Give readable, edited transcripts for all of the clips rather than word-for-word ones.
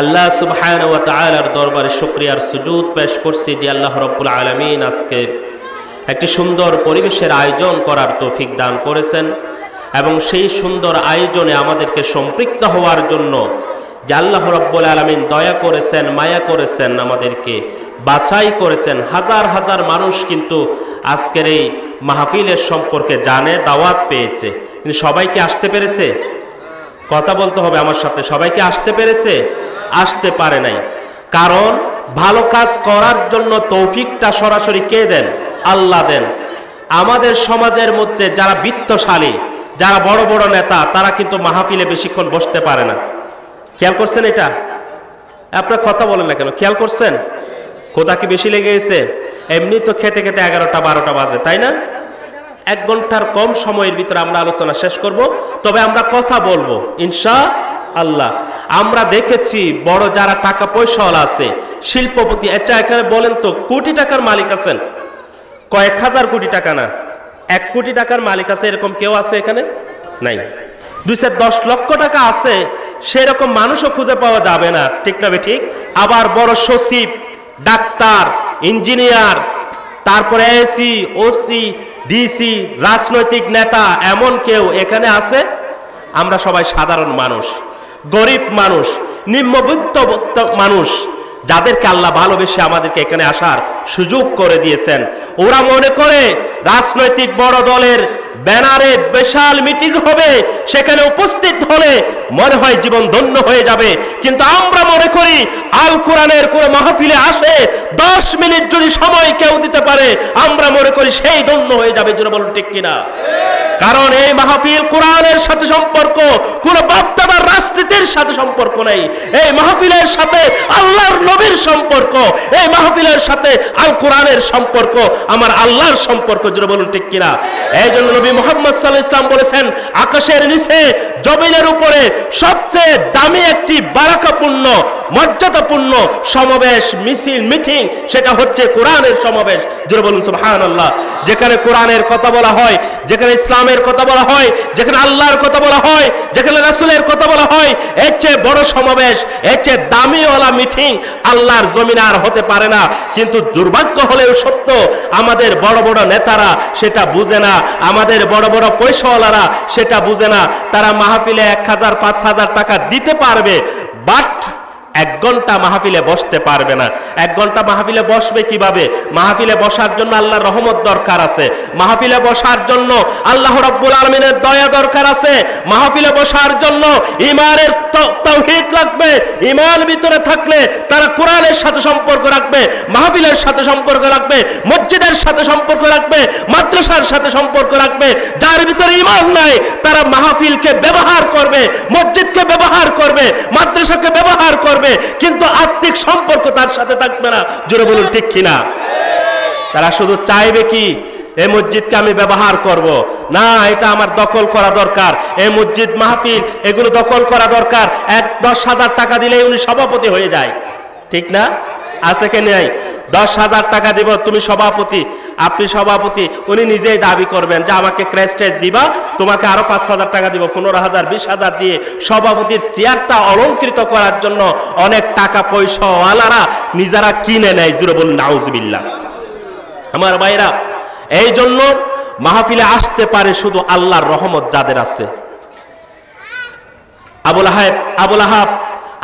আল্লাহ সুবহানাহু ওয়া তাআলার দরবারে শুকরিয়া আর সুজুদ পেশ করছি যে আল্লাহ রাব্বুল আলামিন আজকে একটি সুন্দর পরিবেশের আয়োজন করার তৌফিক দান করেছেন এবং সেই সুন্দর আয়োজনে আমাদেরকে সম্পৃক্ত হওয়ার জন্য যে আল্লাহ রাব্বুল আলামিন দয়া করেছেন, মায়া করেছেন, আমাদেরকে বাছাই করেছেন। হাজার হাজার মানুষ কিন্তু আজকের এই মাহফিলের সম্পর্কে জানে, দাওয়াত পেয়েছে, কিন্তু সবাইকে আসতে পেরেছে? কথা বলতে হবে আমার সাথে। সবাইকে আসতে পেরেছে? আসতে পারে নাই। কারণ ভালো কাজ করার জন্য তৌফিকটা সরাসরি কে দেন? আল্লাহ দেন। আমাদের সমাজের মধ্যে যারা বিত্তশালী, যারা বড় বড় নেতা, তারা কিন্তু মাহফিলে বেশিক্ষণ বসতে পারে না। খেয়াল করছেন এটা? আপনার কথা বলেন না কেন? খেয়াল করছেন? কোথা কি বেশি লেগে গেছে? এমনি তো খেতে খেতে 11টা 12টা বাজে, তাই না? 1 ঘন্টার কম সময়ের ভিতরে আমরা আলোচনা শেষ করব, তবে আমরা কথা বলবো ইনশাআল্লাহ। আমরা দেখেছি বড় যারা টাকা পয়সাওয়ালা আছে, শিল্পপতি, আচ্ছা এখানে বলেন তো কোটি টাকার মালিক আছেন? কয়েক হাজার কোটি টাকা না, 1 কোটি টাকার মালিক আছে এরকম কেউ আছে এখানে? নাই। 2-10 লক্ষ টাকা আছে সেরকম মানুষও খুঁজে পাওয়া যাবে না, ঠিক না ঠিক? আবার বড় সচিব, ডাক্তার, ইঞ্জিনিয়ার, তারপরে এসি, ওসি, ডিসি, রাজনৈতিক নেতা, এমন কেউ এখানে আছে? আমরা সবাই সাধারণ মানুষ, গরিব মানুষ, নিম্নবিত্ত মানুষ, যাদেরকে আল্লাহ ভালোবেসে আমাদেরকে এখানে আসার সুযোগ করে দিয়েছেন। ওরা মনে করে রাজনৈতিক বড় দলের ব্যানারে বিশাল মিটিং হবে, সেখানে উপস্থিত হলে মনে হয় জীবন ধন্য হয়ে যাবে। কিন্তু আমরা মনে করি আল কোরআনের কোন মাহফিলে আসে 10 মিনিট যদি সময় কেউ দিতে পারে, আমরা মনে করি সেই ধন্য হয়ে যাবে। যেন বলুন ঠিক কিনা? কারণ এই মাহফিল কোরআনের সাথে সম্পর্ক, কোন বাপদাদার রাজনীতির সাথে সম্পর্ক নেই। এই মাহফিলের সাথে আল্লাহর নবীর সম্পর্ক, এই মাহফিলের সাথে আল কোরআনের সম্পর্ক, আমার আল্লাহর সম্পর্ক। যেন বলুন ঠিক কিনা? এই জন্য নবী মুহাম্মদ সাল্লাল্লাহু আলাইহি ওয়াসাল্লাম বলেছেন, আকাশের নিচে জমিনের উপরে সবচেয়ে দামি একটি বারাকাপূর্ণ, মর্যাদাপূর্ণ সমাবেশ, মিছিল, মিটিং, সেটা হচ্ছে কোরআনের সমাবেশ। যেন বলুন সুবহানাল্লাহ। যেখানে কোরআনের কথা বলা হয়, যেখানে ইসলামের কথা বলা হয়, যেখানে আল্লাহর কথা বলা হয়, যেখানে রাসূলের কথা বলা হয়, এর চেয়ে বড় সমাবেশ, এর চেয়ে দামিওয়ালা মিটিং আল্লাহর জমিনে আর হতে পারে না। কিন্তু দুর্ভাগ্য হলেও সত্য, আমাদের বড় বড় নেতারা সেটা বুঝে না, আমাদের বড় বড় পয়সাওয়ালারা সেটা বুঝে না। তারা মাহফিলে 1000-5000 টাকা দিতে পারবে, বাট 1 ঘন্টা মাহফিলে বসতে পারবে না। 1 ঘন্টা মাহফিলে বসবে কিভাবে? মাহফিলে বসার জন্য আল্লাহর রহমত দরকার আছে, মাহফিলে বসার জন্য আল্লাহ রাব্বুল আলামিনের দয়া দরকার আছে, মাহফিলে বসার জন্য ঈমানের তাওহীদ লাগবে। ঈমান ভিতরে থাকলে তারা কোরআনের সাথে সম্পর্ক রাখবে, মাহফিলের সাথে সম্পর্ক রাখবে, মসজিদের সাথে সম্পর্ক রাখবে, মাদ্রাসার সাথে সম্পর্ক রাখবে। যার ভিতরে ঈমান নাই তারা মাহফিলকে ব্যবহার করবে, মসজিদকে ব্যবহার করবে, মাদ্রাসাকে ব্যবহার করবে, কিন্তু আত্মিক সম্পর্ক তার সাথে থাকবে না। জোরে বলুন ঠিক কিনা? তারা শুধু চাইবে কি, এই মসজিদকে আমি ব্যবহার করব, না এটা আমার দখল করা দরকার, এই মসজিদ মাহফিল এগুলো দখল করা দরকার। 10,000 টাকা দিলে উনি সভাপতি হয়ে যায়, ঠিক না? আছে কে নাই? 10,000 টাকা দিব, তুমি সভাপতি, আপনি সভাপতি। উনি নিজেই দাবি করবেন যে আমাকে ক্রেস্টেজ দিবা, তোমাকে আরো 5,000 টাকা দিব, 15,000 20,000 দিয়ে সভাপতির চেয়ারটা অলংকৃত করার জন্য অনেক টাকা পয়সাওয়ালারা নিজেরা কিনে নেয়। জুড়ে বলুন নাউজুবিল্লাহ। আমার ভাইরা, এই জন্য মাহফিলে আসতে পারে শুধু আল্লাহর রহমত যাদের আছে। আবু লাহাব,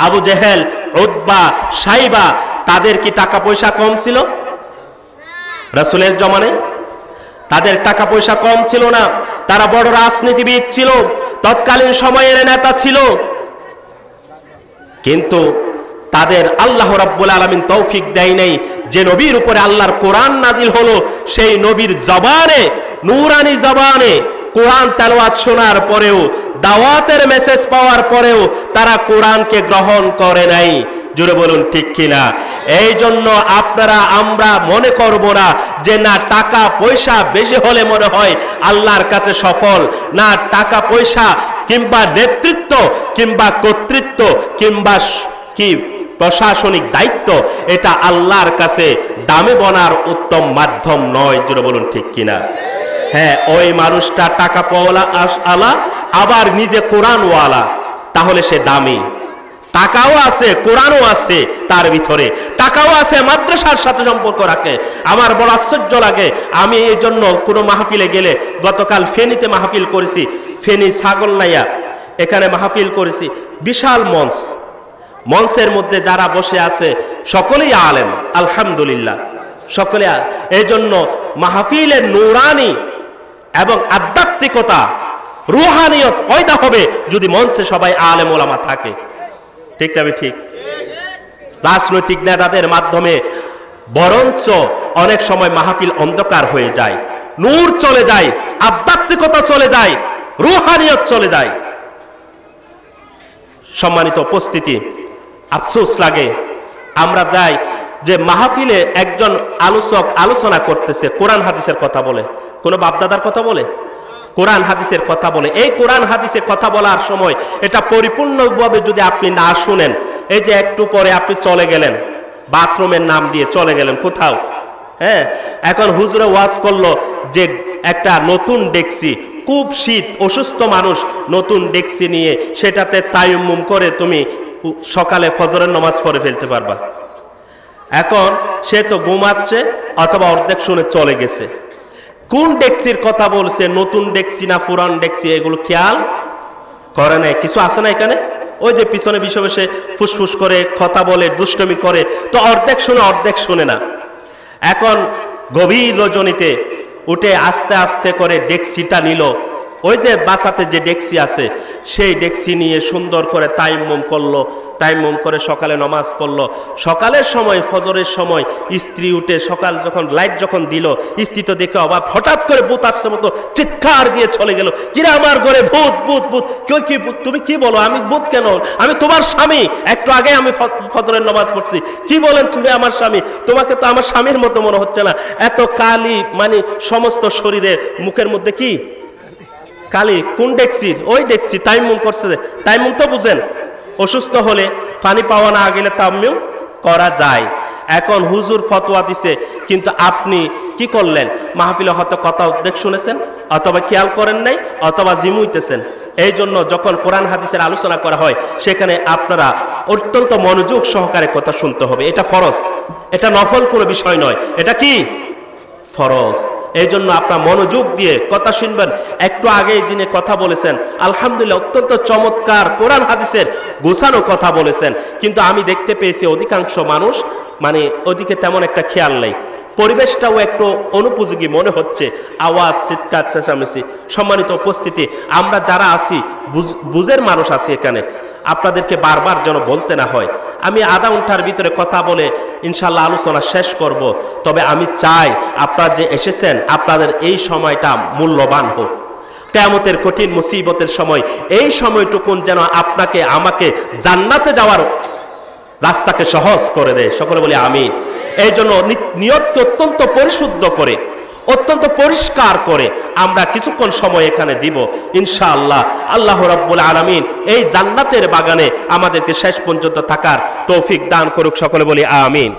আবু জেহেল, উতবা, সাইবা, তাদের কি টাকা পয়সা কম ছিল? রাসূলের জমানায় তাদের টাকা পয়সা কম ছিল না। তারা বড় রাজনীতিবিদ ছিল, তৎকালীন সময়ের নেতা ছিল, কিন্তু তাদের আল্লাহ রাব্বুল আলামিন তৌফিক দেয় নাই যে নবীর উপরে আল্লাহর কোরআন নাজিল হলো, সেই নবীর জবানে, নূরানি জবানে কোরআন তেলাওয়াত শোনার পরেও, দাওয়াতের মেসেজ পাওয়ার পরেও তারা কোরআনকে গ্রহণ করে নাই। জোরে বলুন ঠিক কিনা? এই জন্য আপনারা আমরা মনে করব না যে না টাকা পয়সা বেশি হলে মনে হয় আল্লাহর কাছে সফল, না টাকা পয়সা কিংবা নেতৃত্ব কিংবা কর্তৃত্ব কিংবা কি প্রশাসনিক দায়িত্ব এটা আল্লাহর কাছে দামি বনার উত্তম মাধ্যম নয়। জোরে বলুন ঠিক কিনা? হ্যাঁ, ওই মানুষটা টাকা পাওয়ালা আলা আবার নিজে কোরআনওয়ালা, তাহলে সে দামি। টাকাও আছে, কোরআনও আছে তার ভিতরে, টাকাও আছে, মাদ্রাসার সাথে সম্পর্ক রাখে। আমার বড় আশ্চর্য লাগে, আমি এই জন্য কোনো মাহফিলে গেলে, গতকাল ফেনীতে মাহফিল করেছি, ফেনী ছাগলনাইয়া, এখানে মাহফিল করেছি, বিশাল মঞ্চ, মঞ্চের মধ্যে যারা বসে আছে সকলেই আলেম, আলহামদুলিল্লাহ সকলে। এই জন্য মাহফিলের নুরানি এবং আধ্যাত্মিকতা, রুহানিয়ত পয়দা হবে যদি মঞ্চে সবাই আলেম ওলামা থাকে। ঠিক না? ঠিক। রাজনৈতিক নেতাদের মাধ্যমে বরঞ্চ অনেক সময় মাহফিল অন্ধকার হয়ে যায়, নূর চলে যায়, আধ্যাত্মিকতা চলে যায়, রুহানিয়ত চলে যায়। সম্মানিত উপস্থিতি, আফসোস লাগে আমরা যাই যে মাহফিলে একজন আলোচক আলোচনা করতেছে, কোরআন হাদিসের কথা বলে, কোন বাপদাদার কথা বলে, কোরআন হাদিসের কথা বলে। এই কোরআন হাদিসের কথা বলার সময় এটা পরিপূর্ণভাবে যদি আপনি না শুনেন, এই যে একটু পরে আপনি চলে গেলেন বাথরুমের নাম দিয়ে চলে গেলেন কোথাও, হ্যাঁ, এখন হুজুরে ওয়াজ করলো যে একটা নতুন ডেকসি, খুব শীত, অসুস্থ মানুষ, নতুন ডেকসি নিয়ে সেটাতে তায়াম্মুম করে তুমি সকালে ফজরের নামাজ পড়ে ফেলতে পারবা। এখন সে তো ঘুমাচ্ছে অথবা অর্ধেক শুনে চলে গেছে। কোন ডেকসির কথা বলছে, নতুন ডেকসি না পুরান ডেকসি, এগুলো খেয়াল করে নাই। কিছু আছে না এখানে, ওই যে পিছনে বিষয় বসে ফুসফুস করে কথা বলে, দুষ্টমি করে, তো অর্ধেক শুনে অর্ধেক শুনে না। এখন গভীর রজনীতে উঠে আস্তে আস্তে করে ডেকসিটা নিল, ওই যে বাসাতে যে ডেকসি আছে সেই ডেকসি নিয়ে সুন্দর করে তায়াম্মুম করলো, তায়াম্মুম করে সকালে নামাজ পড়লো। সকালের সময়, ফজরের সময় স্ত্রী উঠে সকাল যখন লাইট যখন দিল, স্ত্রী তো দেখে অবাক, হঠাৎ করে ভূত আসছে মতো চিৎকার দিয়ে চলে গেল, কিরে আমার ঘরে ভূত ভূত ভূত। কেউ কি, তুমি কি বলো? আমি ভূত কেন? আমি তোমার স্বামী, একটু আগে আমি ফজরের নামাজ পড়ছি। কি বলেন তুমি আমার স্বামী? তোমাকে তো আমার স্বামীর মতো মনে হচ্ছে না, এত কালি, মানে সমস্ত শরীরে, মুখের মধ্যে কি কালি। কোন ডেকসির? ওই ডেকসি তায়াম্মুম করছে। তায়াম্মুম তো বুঝেন, অসুস্থ হলে পানি পাওয়া না গেলে তায়াম্মুম করা যায়। এখন হুজুর ফতোয়া দিছে, কিন্তু আপনি কি করলেন? মাহফিলে হয়তো কথা অর্ধেক শুনেছেন, অথবা খেয়াল করেন নাই, অথবা জিমুইতেছেন। এই জন্য যখন কোরআন হাদিসের আলোচনা করা হয় সেখানে আপনারা অত্যন্ত মনোযোগ সহকারে কথা শুনতে হবে। এটা ফরজ, এটা নফল কোনো বিষয় নয়, এটা কি ফরজ। এই জন্য আপনার মনোযোগ দিয়ে কথা শুনবেন। একটু আগে যিনি কথা বলেছেন আলহামদুলিল্লাহ অত্যন্ত চমৎকার কোরআন হাদিসের গোছানো কথা বলেছেন, কিন্তু আমি দেখতে পেয়েছি অধিকাংশ মানুষ মানে ওদিকে তেমন একটা খেয়াল নেই। পরিবেশটাও একটু অনুপযোগী মনে হচ্ছে, আওয়াজ, চিৎকার, চেঁচামেচি। সম্মানিত উপস্থিতি, আমরা যারা আছি বুঝের মানুষ আছি এখানে, আপনাদেরকে বারবার যেন বলতে না হয়। আমি আধা ঘন্টার ভিতরে কথা বলে ইনশাল্লাহ আলোচনা শেষ করব, তবে আমি চাই আপনারা যে এসেছেন আপনাদের এই সময়টা মূল্যবান হোক। কিয়ামতের কঠিন মুসিবতের সময় এই সময়টুকুন যেন আপনাকে আমাকে জান্নাতে যাওয়ার রাস্তাকে সহজ করে দেয়। সকলে বলি আমিন। এই জন্য নিয়তকে অত্যন্ত পরিশুদ্ধ করে, অত্যন্ত পরিষ্কার করে আমরা কিছুক্ষণ সময় এখানে দিব ইনশাআল্লাহ। আল্লাহ রাব্বুল আলামিন এই জান্নাতের বাগানে আমাদেরকে শেষ পর্যন্ত থাকার তৌফিক দান করুক। সকলে বলি আমিন।